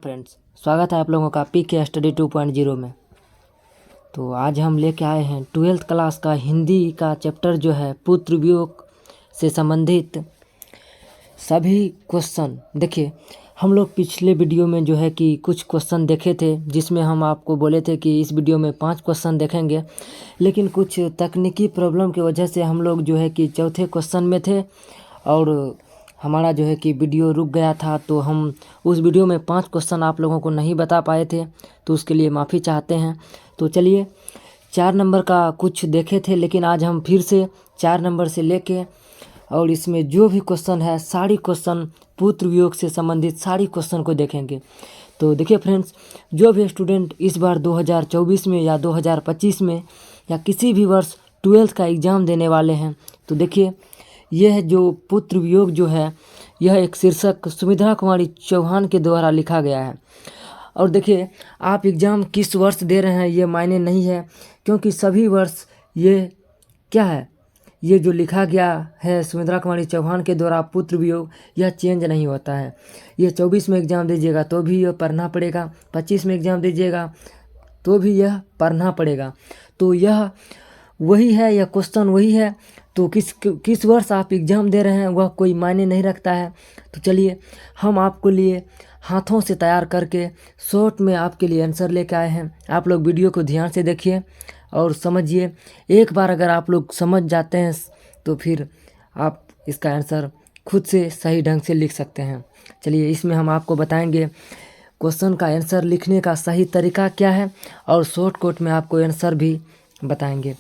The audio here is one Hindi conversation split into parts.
फ्रेंड्स, स्वागत है आप लोगों का पीके स्टडी 2.0 में। तो आज हम लेके आए हैं 12th क्लास का हिंदी का चैप्टर जो है पुत्र वियोग से संबंधित सभी क्वेश्चन। देखिए, हम लोग पिछले वीडियो में जो है कि कुछ क्वेश्चन देखे थे, जिसमें हम आपको बोले थे कि इस वीडियो में 5 क्वेश्चन देखेंगे, लेकिन कुछ तकनीकी प्रॉब्लम की वजह से हम लोग जो है कि चौथे क्वेश्चन में थे और हमारा जो है कि वीडियो रुक गया था। तो हम उस वीडियो में 5 क्वेश्चन आप लोगों को नहीं बता पाए थे, तो उसके लिए माफ़ी चाहते हैं। तो चलिए, 4 नंबर का कुछ देखे थे, लेकिन आज हम फिर से 4 नंबर से लेके और इसमें जो भी क्वेश्चन है सारी क्वेश्चन पुत्र वियोग से संबंधित सारी क्वेश्चन को देखेंगे। तो देखिए फ्रेंड्स, जो भी स्टूडेंट इस बार 2024 में या 2025 में या किसी भी वर्ष 12th का एग्ज़ाम देने वाले हैं, तो देखिए, यह जो पुत्र वियोग जो है, यह एक शीर्षक सुमित्रा कुमारी चौहान के द्वारा लिखा गया है। और देखिए, आप एग्ज़ाम किस वर्ष दे रहे हैं ये मायने नहीं है, क्योंकि सभी वर्ष ये क्या है, ये जो लिखा गया है सुमित्रा कुमारी चौहान के द्वारा पुत्र वियोग, यह चेंज नहीं होता है। ये 24 में एग्ज़ाम दीजिएगा तो भी यह पढ़ना पड़ेगा, 25 में एग्ज़ाम दीजिएगा तो भी यह पढ़ना पड़ेगा। तो यह वही है, यह क्वेश्चन वही है। तो किस वर्ष आप एग्ज़ाम दे रहे हैं वह कोई मायने नहीं रखता है। तो चलिए, हम आपको लिए हाथों से तैयार करके शॉर्ट में आपके लिए आंसर लेके आए हैं। आप लोग वीडियो को ध्यान से देखिए और समझिए। एक बार अगर आप लोग समझ जाते हैं तो फिर आप इसका आंसर खुद से सही ढंग से लिख सकते हैं। चलिए, इसमें हम आपको बताएंगे क्वेश्चन का आंसर लिखने का सही तरीका क्या है और शॉर्टकट में आपको आंसर भी बताएंगे।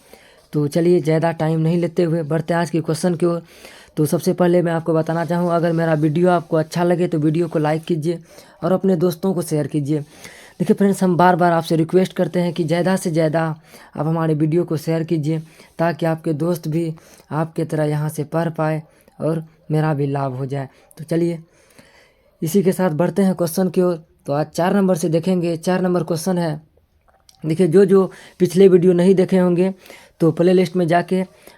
तो चलिए, ज़्यादा टाइम नहीं लेते हुए बढ़ते आज के क्वेश्चन की ओर। तो सबसे पहले मैं आपको बताना चाहूँ, अगर मेरा वीडियो आपको अच्छा लगे तो वीडियो को लाइक कीजिए और अपने दोस्तों को शेयर कीजिए। देखिए फ्रेंड्स, हम बार बार आपसे रिक्वेस्ट करते हैं कि ज़्यादा से ज़्यादा आप हमारे वीडियो को शेयर कीजिए, ताकि आपके दोस्त भी आपके तरह यहाँ से पढ़ पाए और मेरा भी लाभ हो जाए। तो चलिए, इसी के साथ बढ़ते हैं क्वेश्चन की ओर। तो आज 4 नंबर से देखेंगे। 4 नंबर क्वेश्चन है। देखिए, जो पिछले वीडियो नहीं देखे होंगे तो प्ले लिस्ट में जाके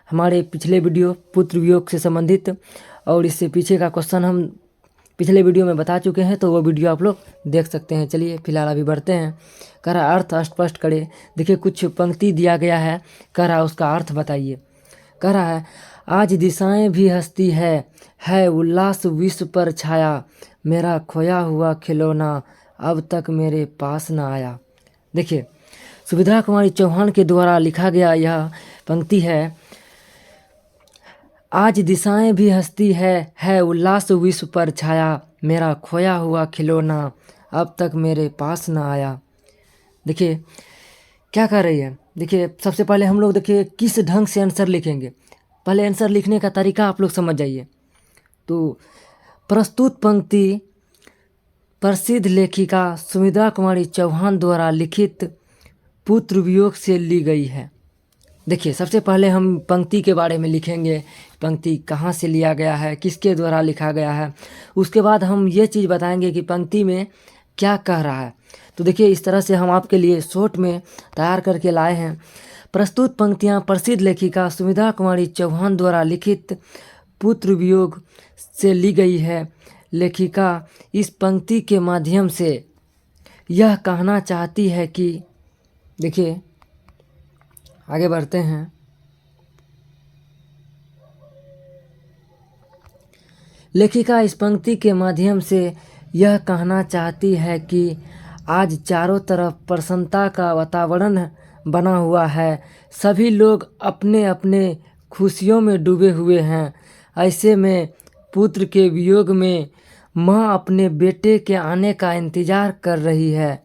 हमारे पिछले वीडियो पुत्र वियोग से संबंधित और इससे पीछे का क्वेश्चन हम पिछले वीडियो में बता चुके हैं, तो वो वीडियो आप लोग देख सकते हैं। चलिए, फिलहाल अभी बढ़ते हैं। कह रहा अर्थ स्पष्ट करे। देखिए, कुछ पंक्ति दिया गया है, कह रहा उसका अर्थ बताइए। कह रहा है, आज दिशाएं भी हंसती है उल्लास विश्व पर छाया, मेरा खोया हुआ खिलौना अब तक मेरे पास न आया। देखिए, सुमित्रा कुमारी चौहान के द्वारा लिखा गया यह पंक्ति है, आज दिशाएं भी हंसती है उल्लास विश्व पर छाया, मेरा खोया हुआ खिलौना अब तक मेरे पास न आया। देखिए, क्या कर रही है। देखिए, सबसे पहले हम लोग देखिए किस ढंग से आंसर लिखेंगे। पहले आंसर लिखने का तरीका आप लोग समझ जाइए। तो प्रस्तुत पंक्ति प्रसिद्ध लेखिका सुमित्रा कुमारी चौहान द्वारा लिखित पुत्र वियोग से ली गई है। देखिए, सबसे पहले हम पंक्ति के बारे में लिखेंगे, पंक्ति कहाँ से लिया गया है, किसके द्वारा लिखा गया है। उसके बाद हम ये चीज़ बताएंगे कि पंक्ति में क्या कह रहा है। तो देखिए, इस तरह से हम आपके लिए शॉर्ट में तैयार करके लाए हैं। प्रस्तुत पंक्तियाँ प्रसिद्ध लेखिका सुमित्रा कुमारी चौहान द्वारा लिखित पुत्र वियोग से ली गई है। लेखिका इस पंक्ति के माध्यम से यह कहना चाहती है कि, देखिए आगे बढ़ते हैं। लेखिका इस पंक्ति के माध्यम से यह कहना चाहती है कि आज चारों तरफ प्रसन्नता का वातावरण बना हुआ है, सभी लोग अपने अपने खुशियों में डूबे हुए हैं। ऐसे में पुत्र के वियोग में माँ अपने बेटे के आने का इंतज़ार कर रही है।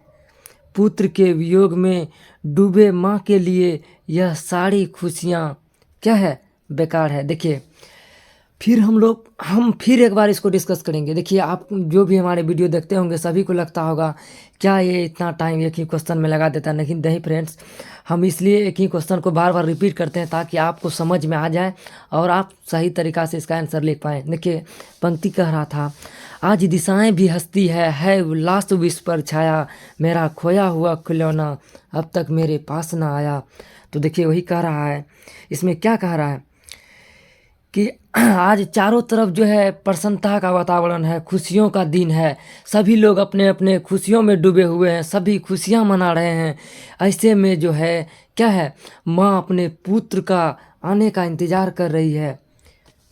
पुत्र के वियोग में डूबे माँ के लिए यह सारी खुशियाँ क्या है, बेकार है। देखिए, हम फिर एक बार इसको डिस्कस करेंगे। देखिए, आप जो भी हमारे वीडियो देखते होंगे सभी को लगता होगा क्या ये इतना टाइम एक ही क्वेश्चन में लगा देता है। लेकिन नहीं फ्रेंड्स, हम इसलिए एक ही क्वेश्चन को बार बार रिपीट करते हैं ताकि आपको समझ में आ जाए और आप सही तरीक़ा से इसका आंसर लिख पाएँ। देखिए, पंक्ति कह रहा था, आज दिशाएं भी हंसती है उल्लास विश्व पर छाया, मेरा खोया हुआ खिलौना अब तक मेरे पास न आया। तो देखिए, वही कह रहा है। इसमें क्या कह रहा है कि आज चारों तरफ जो है प्रसन्नता का वातावरण है, खुशियों का दिन है, सभी लोग अपने अपने खुशियों में डूबे हुए हैं, सभी खुशियां मना रहे हैं। ऐसे में जो है क्या है, माँ अपने पुत्र का आने का इंतज़ार कर रही है।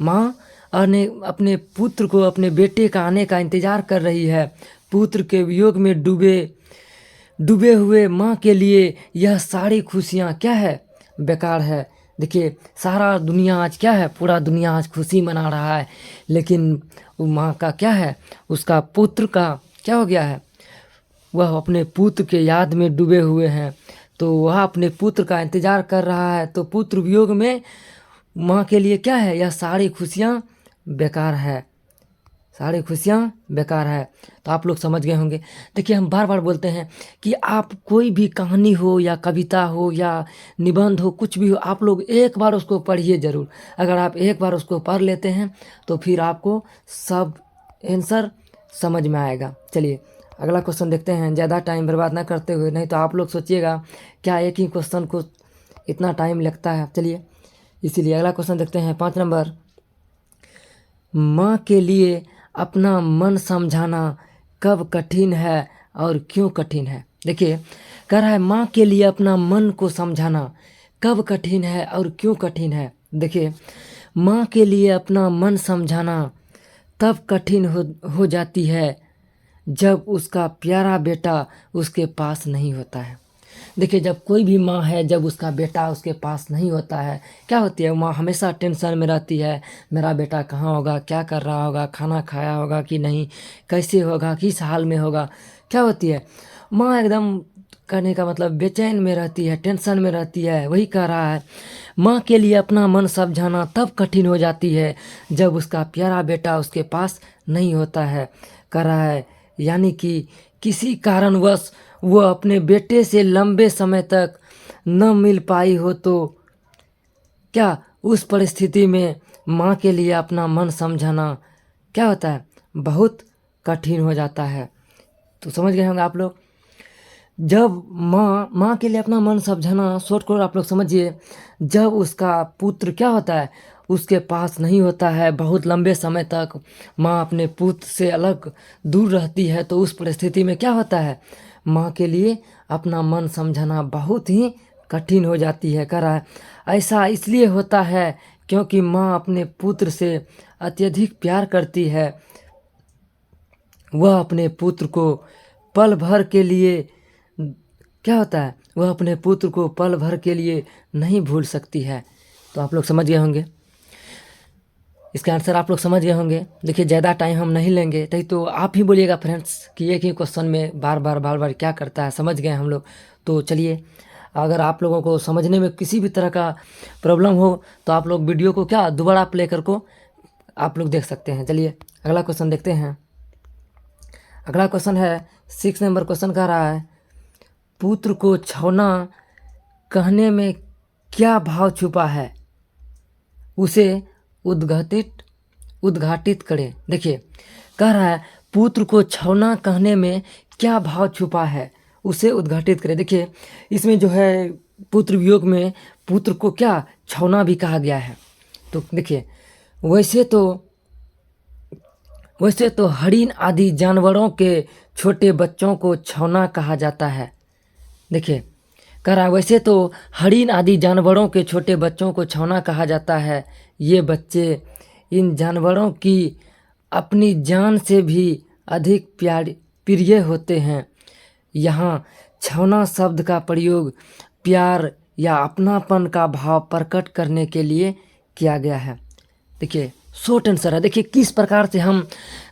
माँ अपने पुत्र को, अपने बेटे का आने का इंतज़ार कर रही है। पुत्र के वियोग में डूबे हुए माँ के लिए यह सारी खुशियाँ क्या है, बेकार है। देखिए सारा दुनिया आज क्या है, पूरा दुनिया आज खुशी मना रहा है, लेकिन वो माँ का क्या है, उसका पुत्र का क्या हो गया है, वह अपने पुत्र के याद में डूबे हुए हैं। तो वह अपने पुत्र का इंतज़ार कर रहा है, तो पुत्र वियोग में माँ के लिए क्या है, यह सारी खुशियाँ बेकार है, सारी खुशियाँ बेकार है। तो आप लोग समझ गए होंगे। देखिए हम बार बार बोलते हैं कि आप कोई भी कहानी हो या कविता हो या निबंध हो, कुछ भी हो, आप लोग एक बार उसको पढ़िए ज़रूर। अगर आप एक बार उसको पढ़ लेते हैं तो फिर आपको सब आंसर समझ में आएगा। चलिए अगला क्वेश्चन देखते हैं, ज़्यादा टाइम बर्बाद ना करते हुए, नहीं तो आप लोग सोचिएगा क्या एक ही क्वेश्चन को इतना टाइम लगता है। चलिए इसीलिए अगला क्वेश्चन देखते हैं, 5 नंबर। माँ के लिए अपना मन समझाना कब कठिन है और क्यों कठिन है। देखिए कह रहा है माँ के लिए अपना मन को समझाना कब कठिन है और क्यों कठिन है। देखिए माँ के लिए अपना मन समझाना तब कठिन हो जाती है जब उसका प्यारा बेटा उसके पास नहीं होता है। देखिए जब कोई भी माँ है, जब उसका बेटा उसके पास नहीं होता है, क्या होती है, माँ हमेशा टेंशन में रहती है, मेरा बेटा कहाँ होगा, क्या कर रहा होगा, खाना खाया होगा कि नहीं, कैसे होगा, किस हाल में होगा। क्या होती है, माँ एकदम कहने का मतलब बेचैन में रहती है, टेंशन में रहती है। वही कह रहा है माँ के लिए अपना मन समझाना तब कठिन हो जाती है जब उसका प्यारा बेटा उसके पास नहीं होता है। कह रहा है यानी कि किसी कारणवश वो अपने बेटे से लंबे समय तक न मिल पाई हो, तो क्या उस परिस्थिति में माँ के लिए अपना मन समझाना क्या होता है, बहुत कठिन हो जाता है। तो समझ गए होंगे आप लोग। जब माँ के लिए अपना मन समझाना, शॉर्ट करो आप लोग समझिए, जब उसका पुत्र क्या होता है, उसके पास नहीं होता है, बहुत लंबे समय तक माँ अपने पुत्र से अलग दूर रहती है, तो उस परिस्थिति में क्या होता है, माँ के लिए अपना मन समझाना बहुत ही कठिन हो जाती है। कह रहा है ऐसा इसलिए होता है क्योंकि माँ अपने पुत्र से अत्यधिक प्यार करती है। वह अपने पुत्र को पल भर के लिए क्या होता है, वह अपने पुत्र को पल भर के लिए नहीं भूल सकती है। तो आप लोग समझ गए होंगे, इसका आंसर आप लोग समझ गए होंगे। देखिए ज़्यादा टाइम हम नहीं लेंगे, तो आप ही बोलिएगा फ्रेंड्स कि एक ही क्वेश्चन में बार बार क्या करता है। समझ गए हम लोग। तो चलिए अगर आप लोगों को समझने में किसी भी तरह का प्रॉब्लम हो तो आप लोग वीडियो को क्या दोबारा प्ले कर को आप लोग देख सकते हैं। चलिए अगला क्वेश्चन देखते हैं। अगला क्वेश्चन है 6 नंबर क्वेश्चन कह रहा है पुत्र को छौना कहने में क्या भाव छुपा है, उसे उद्घाटित करें। देखिए कह रहा है पुत्र को छौना कहने में क्या भाव छुपा है, उसे उद्घाटित करें। देखिए इसमें जो है पुत्र वियोग में पुत्र को क्या छौना भी कहा गया है। तो देखिए वैसे तो हरिण आदि जानवरों के छोटे बच्चों को छौना कहा जाता है। देखिए कह रहा है वैसे तो हरिण आदि जानवरों के छोटे बच्चों को छौना कहा जाता है। ये बच्चे इन जानवरों की अपनी जान से भी अधिक प्रिय होते हैं। यहाँ छौना शब्द का प्रयोग प्यार या अपनापन का भाव प्रकट करने के लिए किया गया है। देखिए शॉर्ट आंसर है। देखिए किस प्रकार से हम,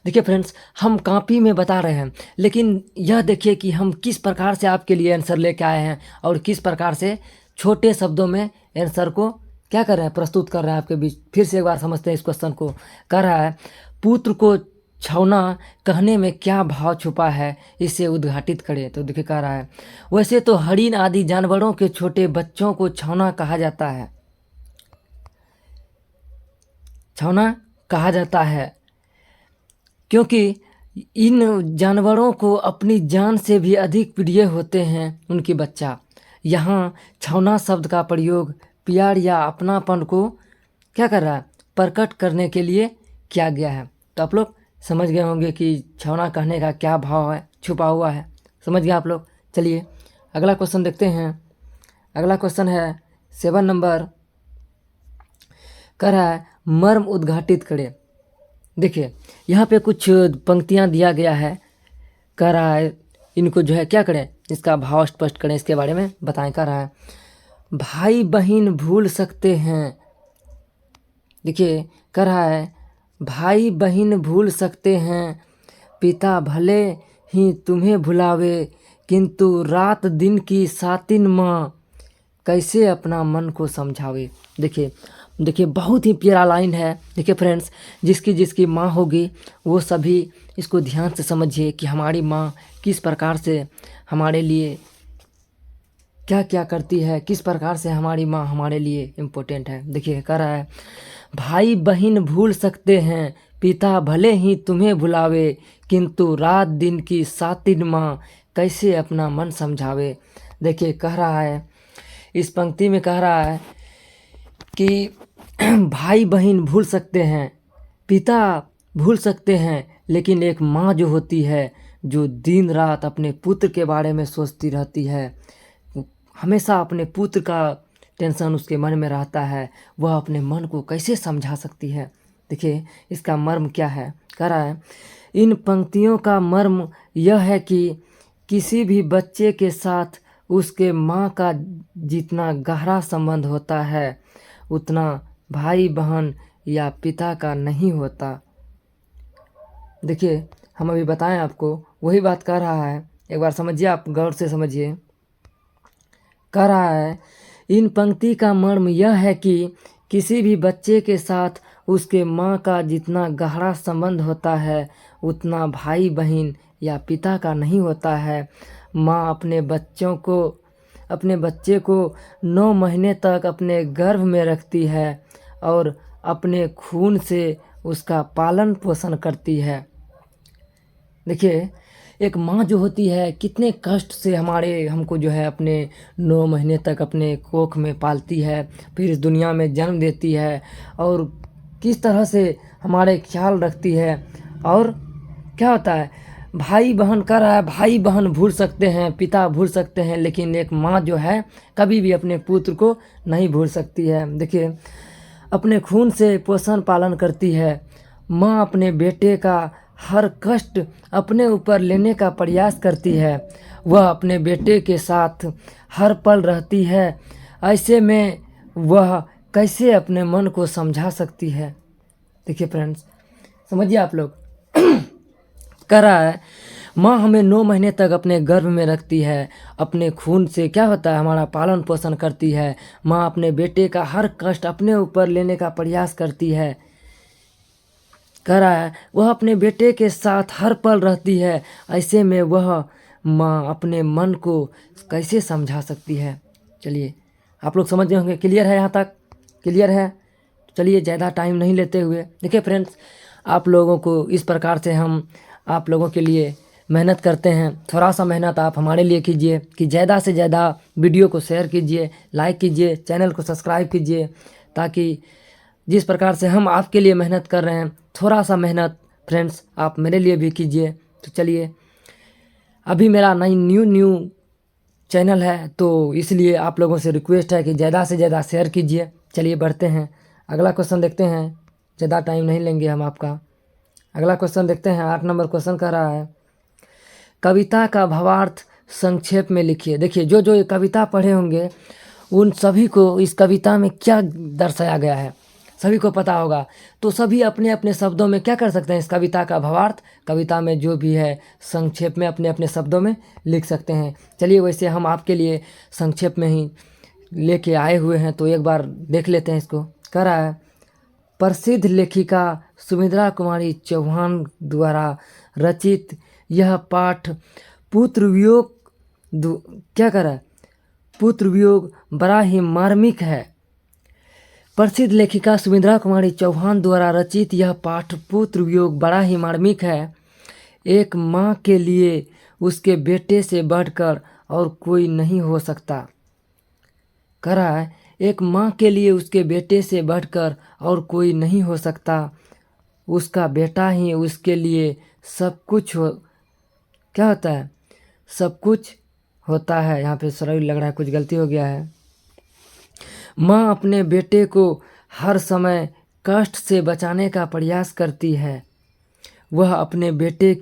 देखिए फ्रेंड्स हम कॉपी में बता रहे हैं, लेकिन यह देखिए कि हम किस प्रकार से आपके लिए आंसर लेके आए हैं और किस प्रकार से छोटे शब्दों में आंसर को क्या कर रहे हैं, प्रस्तुत कर रहे हैं आपके बीच। फिर से एक बार समझते हैं इस क्वेश्चन को। कह रहा है पुत्र को छौना कहने में क्या भाव छुपा है, इसे उद्घाटित करें। तो देखिए कह रहा है वैसे तो हरिण आदि जानवरों के छोटे बच्चों को छौना कहा जाता है, छौना कहा जाता है क्योंकि इन जानवरों को अपनी जान से भी अधिक प्रिय होते हैं उनके बच्चा। यहाँ छौना शब्द का प्रयोग प्यार या अपनापन को क्या कर रहा है, प्रकट करने के लिए किया गया है। तो आप लोग समझ गए होंगे कि छौना कहने का क्या भाव है, छुपा हुआ है। समझ गए आप लोग। चलिए अगला क्वेश्चन देखते हैं। अगला क्वेश्चन है 7 नंबर, कह रहा है मर्म उद्घाटित करें। देखिए यहाँ पे कुछ पंक्तियाँ दिया गया है, कह रहा है इनको जो है क्या करें, इसका भाव स्पष्ट करें, इसके बारे में बताएं। कह रहा है भाई बहन भूल सकते हैं। देखिए कह रहा है भाई बहन भूल सकते हैं, पिता भले ही तुम्हें भुलावे, किंतु रात दिन की सातिन माँ कैसे अपना मन को समझावे। देखिए देखिए बहुत ही प्यारा लाइन है। देखिए फ्रेंड्स, जिसकी जिसकी माँ होगी वो सभी इसको ध्यान से समझिए कि हमारी माँ किस प्रकार से हमारे लिए क्या क्या करती है, किस प्रकार से हमारी माँ हमारे लिए इम्पोर्टेंट है। देखिए कह रहा है भाई बहन भूल सकते हैं, पिता भले ही तुम्हें भुलावे, किंतु रात दिन की सातिन माँ कैसे अपना मन समझावे। देखिए कह रहा है, इस पंक्ति में कह रहा है कि भाई बहन भूल सकते हैं, पिता भूल सकते हैं, लेकिन एक माँ जो होती है, जो दिन रात अपने पुत्र के बारे में सोचती रहती है, हमेशा अपने पुत्र का टेंशन उसके मन में रहता है, वह अपने मन को कैसे समझा सकती है। देखिए इसका मर्म क्या है। कह रहा है इन पंक्तियों का मर्म यह है कि किसी भी बच्चे के साथ उसके माँ का जितना गहरा संबंध होता है, उतना भाई बहन या पिता का नहीं होता। देखिए हम अभी बताएं आपको, वही बात कर रहा है, एक बार समझिए, आप गौर से समझिए। कह रहा है इन पंक्ति का मर्म यह है कि किसी भी बच्चे के साथ उसके माँ का जितना गहरा संबंध होता है, उतना भाई बहन या पिता का नहीं होता है। माँ अपने बच्चे को 9 महीने तक अपने गर्भ में रखती है और अपने खून से उसका पालन पोषण करती है। देखिए एक माँ जो होती है कितने कष्ट से हमको जो है अपने 9 महीने तक अपने कोख में पालती है, फिर इस दुनिया में जन्म देती है और किस तरह से हमारे ख्याल रखती है। और क्या होता है, भाई बहन कर रहा है, भाई बहन भूल सकते हैं, पिता भूल सकते हैं, लेकिन एक माँ जो है कभी भी अपने पुत्र को नहीं भूल सकती है। देखिए अपने खून से पोषण पालन करती है। माँ अपने बेटे का हर कष्ट अपने ऊपर लेने का प्रयास करती है। वह अपने बेटे के साथ हर पल रहती है, ऐसे में वह कैसे अपने मन को समझा सकती है। देखिए फ्रेंड्स, समझिए आप लोग। कह रहा है माँ हमें 9 महीने तक अपने गर्भ में रखती है, अपने खून से क्या होता है हमारा पालन पोषण करती है। माँ अपने बेटे का हर कष्ट अपने ऊपर लेने का प्रयास करती है। कह रहा है वह अपने बेटे के साथ हर पल रहती है, ऐसे में वह माँ अपने मन को कैसे समझा सकती है। चलिए आप लोग समझ गए होंगे, क्लियर है, यहाँ तक क्लियर है। चलिए ज़्यादा टाइम नहीं लेते हुए, देखिए फ्रेंड्स, आप लोगों को इस प्रकार से हम आप लोगों के लिए मेहनत करते हैं। थोड़ा सा मेहनत आप हमारे लिए कीजिए कि ज़्यादा से ज़्यादा वीडियो को शेयर कीजिए, लाइक कीजिए, चैनल को सब्सक्राइब कीजिए, ताकि जिस प्रकार से हम आपके लिए मेहनत कर रहे हैं, थोड़ा सा मेहनत फ्रेंड्स आप मेरे लिए भी कीजिए। तो चलिए, अभी मेरा न्यू चैनल है, तो इसलिए आप लोगों से रिक्वेस्ट है कि ज़्यादा से ज़्यादा शेयर कीजिए। चलिए बढ़ते हैं, अगला क्वेश्चन देखते हैं, ज़्यादा टाइम नहीं लेंगे हम आपका। अगला क्वेश्चन देखते हैं, 8 नंबर क्वेश्चन कह रहा है कविता का भावार्थ संक्षेप में लिखिए। देखिए जो ये कविता पढ़े होंगे उन सभी को इस कविता में क्या दर्शाया गया है सभी को पता होगा, तो सभी अपने अपने शब्दों में क्या कर सकते हैं, इस कविता का भावार्थ कविता में जो भी है संक्षेप में अपने अपने शब्दों में लिख सकते हैं। चलिए वैसे हम आपके लिए संक्षेप में ही लेके आए हुए हैं, तो एक बार देख लेते हैं इसको। कह रहा है प्रसिद्ध लेखिका सुमित्रा कुमारी चौहान द्वारा रचित यह पाठ पुत्र वियोग बड़ा ही मार्मिक है। प्रसिद्ध लेखिका सुमित्रा कुमारी चौहान द्वारा रचित यह पाठ पुत्र वियोग बड़ा ही मार्मिक है। एक माँ के लिए उसके बेटे से बढ़कर और कोई नहीं हो सकता। कह रहा है एक माँ के लिए उसके बेटे से बढ़कर और कोई नहीं हो सकता। उसका बेटा ही उसके लिए सब कुछ हो, क्या होता है, सब कुछ होता है। यहाँ पे सॉरी लग रहा है, कुछ गलती हो गया है। माँ अपने बेटे को हर समय कष्ट से बचाने का प्रयास करती है। वह अपने बेटे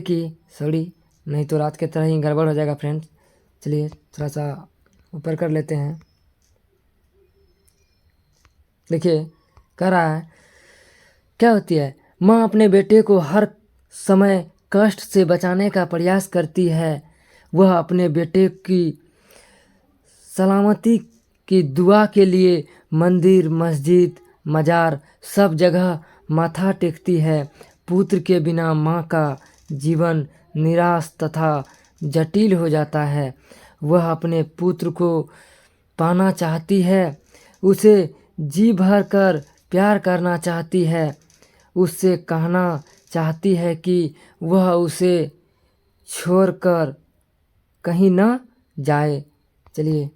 की सॉरी नहीं तो रात के तरह ही गड़बड़ हो जाएगा फ्रेंड्स। चलिए थोड़ा सा ऊपर कर लेते हैं। देखिए कह रहा है क्या होती है, माँ अपने बेटे को हर समय कष्ट से बचाने का प्रयास करती है। वह अपने बेटे की सलामती की दुआ के लिए मंदिर, मस्जिद, मजार सब जगह माथा टेकती है। पुत्र के बिना माँ का जीवन निराश तथा जटिल हो जाता है। वह अपने पुत्र को पाना चाहती है, उसे जी भर कर प्यार करना चाहती है, उससे कहना चाहती है कि वह उसे छोड़कर कहीं न जाए। चलिए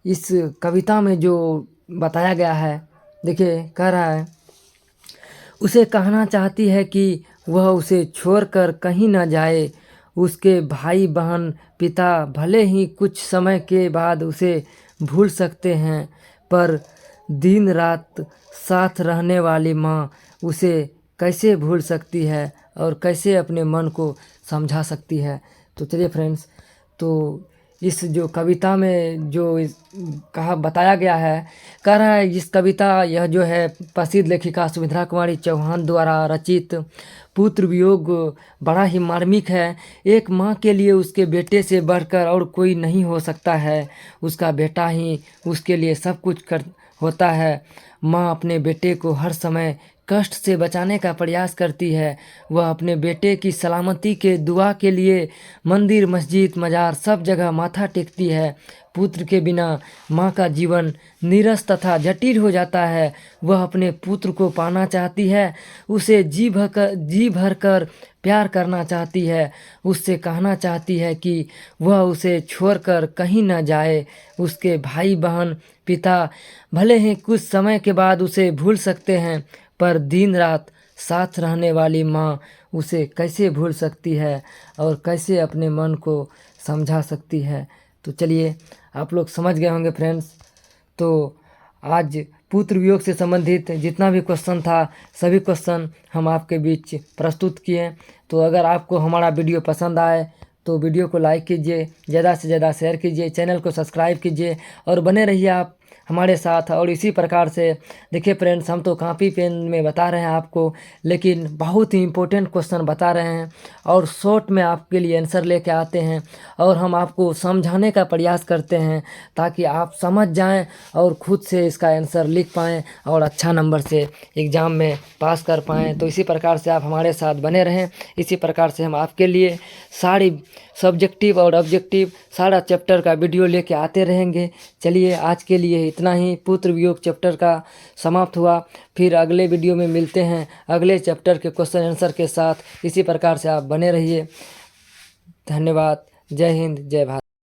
इस कविता में जो बताया गया है, देखिए कह रहा है उसे कहना चाहती है कि वह उसे छोड़कर कहीं न जाए। उसके भाई बहन पिता भले ही कुछ समय के बाद उसे भूल सकते हैं, पर दिन रात साथ रहने वाली माँ उसे कैसे भूल सकती है और कैसे अपने मन को समझा सकती है। तो चलिए फ्रेंड्स, तो इस जो कविता में जो कहा बताया गया है, कह रहा है इस कविता यह जो है प्रसिद्ध लेखिका सुमित्रा कुमारी चौहान द्वारा रचित पुत्र वियोग बड़ा ही मार्मिक है। एक माँ के लिए उसके बेटे से बढ़कर और कोई नहीं हो सकता है। उसका बेटा ही उसके लिए सब कुछ कर होता है। माँ अपने बेटे को हर समय कष्ट से बचाने का प्रयास करती है। वह अपने बेटे की सलामती के दुआ के लिए मंदिर, मस्जिद, मजार सब जगह माथा टेकती है। पुत्र के बिना माँ का जीवन नीरस तथा जटिल हो जाता है। वह अपने पुत्र को पाना चाहती है, उसे जी भर कर प्यार करना चाहती है, उससे कहना चाहती है कि वह उसे छोड़कर कहीं न जाए। उसके भाई बहन पिता भले ही कुछ समय के बाद उसे भूल सकते हैं, पर दिन रात साथ रहने वाली माँ उसे कैसे भूल सकती है और कैसे अपने मन को समझा सकती है। तो चलिए आप लोग समझ गए होंगे फ्रेंड्स। तो आज पुत्र वियोग से संबंधित जितना भी क्वेश्चन था, सभी क्वेश्चन हम आपके बीच प्रस्तुत किए। तो अगर आपको हमारा वीडियो पसंद आए तो वीडियो को लाइक कीजिए, ज़्यादा से ज़्यादा शेयर कीजिए, चैनल को सब्सक्राइब कीजिए और बने रहिए आप हमारे साथ। और इसी प्रकार से देखिए फ्रेंड्स, हम तो कॉपी पेन में बता रहे हैं आपको, लेकिन बहुत ही इम्पोर्टेंट क्वेश्चन बता रहे हैं और शॉर्ट में आपके लिए आंसर लेके आते हैं और हम आपको समझाने का प्रयास करते हैं ताकि आप समझ जाएं और खुद से इसका आंसर लिख पाएँ और अच्छा नंबर से एग्ज़ाम में पास कर पाएँ। तो इसी प्रकार से आप हमारे साथ बने रहें। इसी प्रकार से हम आपके लिए सारी सब्जेक्टिव और ऑब्जेक्टिव सारा चैप्टर का वीडियो लेके आते रहेंगे। चलिए आज के लिए इतना ही पुत्र वियोग चैप्टर का समाप्त हुआ। फिर अगले वीडियो में मिलते हैं अगले चैप्टर के क्वेश्चन आंसर के साथ। इसी प्रकार से आप बने रहिए। धन्यवाद। जय हिंद, जय भारत।